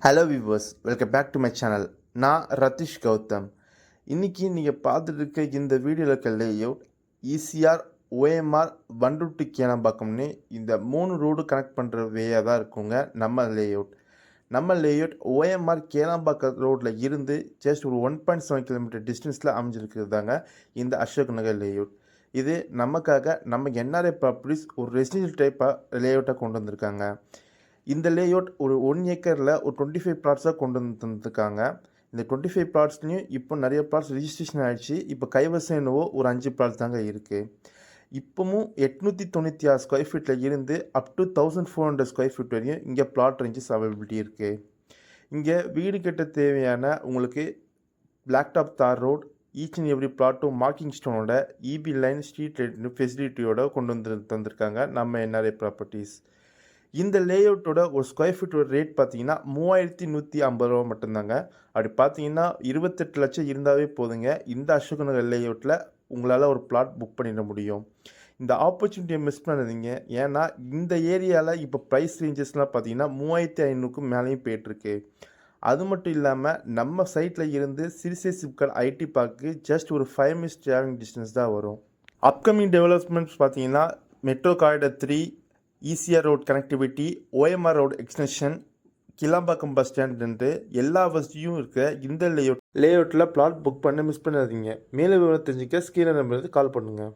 Hello viewers, welcome back to my channel. நான் ரதீஷ் கௌதம். இன்றைக்கி நீங்கள் பார்த்துட்டு இருக்க இந்த வீடியோவில் இருக்க லேஅவுட் ஈசிஆர், ஓஎம்ஆர், பண்ருட்டி கேளம்பாக்கம்னு இந்த 3 ரோடு கனெக்ட் பண்ணுற வேயாக தான் இருக்குங்க நம்ம லேஅவுட். நம்ம லேஅவுட் ஓஎம்ஆர் கேளம்பாக்கம் ரோட்டில் இருந்து ஜஸ்ட் ஒரு 1.7 கிலோமீட்டர் டிஸ்டன்ஸில் அமைஞ்சிருக்கிறது தாங்க இந்த அசோக் நகர் லேஅவுட். இது நமக்காக நம்ம என்ஆர்ஐ ப்ராப்பர்ட்டிஸ் ஒரு ரெசிடென்ஷியல் டைப்பாக லேஅவுட்டாக கொண்டு வந்திருக்காங்க. இந்த லேஅவுட் ஒரு 1 ஏக்கரில் ஒரு 25 பிளாட்ஸாக கொண்டு வந்து தந்துருக்காங்க. இந்த 25 பிளாட்ஸ்லையும் இப்போ நிறைய பிளாட்ஸ் ரிஜிஸ்ட்ரேஷன் ஆகிடுச்சு. இப்போ கைவசம் என்னவோ ஒரு 5 பிளாட்ஸ் தாங்க இருக்குது. இப்போவும் 896 ஸ்கொயர் ஃபீட்டில் இருந்து அப் டு 1400 ஸ்கொயர் ஃபீட் வரையும் இங்கே பிளாட் ரேஞ்சஸ் அவைலபிலிட்டி இருக்குது. இங்கே வீடு கட்ட தேவையான உங்களுக்கு பிளாக் டாப் தார் ரோட், ஈச் அண்ட் எவ்ரி பிளாட்டும் மார்க்கிங் ஸ்டோனோட இபி லைன், ஸ்ட்ரீட் லைட் ஃபெசிலிட்டியோட கொண்டு வந்து தந்திருக்காங்க நம்ம என்ஆர்ஐ ப்ராப்பர்ட்டிஸ். இந்த லேஅவுட்டோட ஒரு ஸ்கொயர் ஃபீட்டோட ரேட் பார்த்தீங்கன்னா 3150 ரூபா மட்டும்தாங்க. அப்படி பார்த்தீங்கன்னா 28 லட்சம் இருந்தாவே போதுங்க இந்த அசோக் நகர் லேஅவுட்டில் உங்களால் ஒரு பிளாட் புக் பண்ணிட முடியும். இந்த ஆப்பர்ச்சுனிட்டியை மிஸ் பண்ணாதீங்க. ஏன்னா இந்த ஏரியாவில் இப்போ ப்ரைஸ் ரேஞ்சஸ்லாம் பார்த்தீங்கன்னா 3500க்கும் மேலேயும் போயிட்டுருக்கு. அது மட்டும் இல்லாமல் நம்ம சைட்டில் இருந்து சிறுசை சிப்காட் ஐடி பார்க்கு ஜஸ்ட் ஒரு 5 மினிட்ஸ் ட்ராவலிங் டிஸ்டன்ஸ் தான் வரும். அப்கமிங் டெவலப்மெண்ட்ஸ் பார்த்தீங்கன்னா metro corridor 3, ECR road connectivity, OMR road extension, Kilambakkam bus stand எல்லா வசதியும் இருக்க இந்த லேஅவுட்டில் பிளாட் புக் பண்ண மிஸ் பண்ணாதீங்க. மேலும் விவரம் தெரிஞ்சுக்க ஸ்க்ரீனில் நம்பருக்கு கால் பண்ணுங்கள்.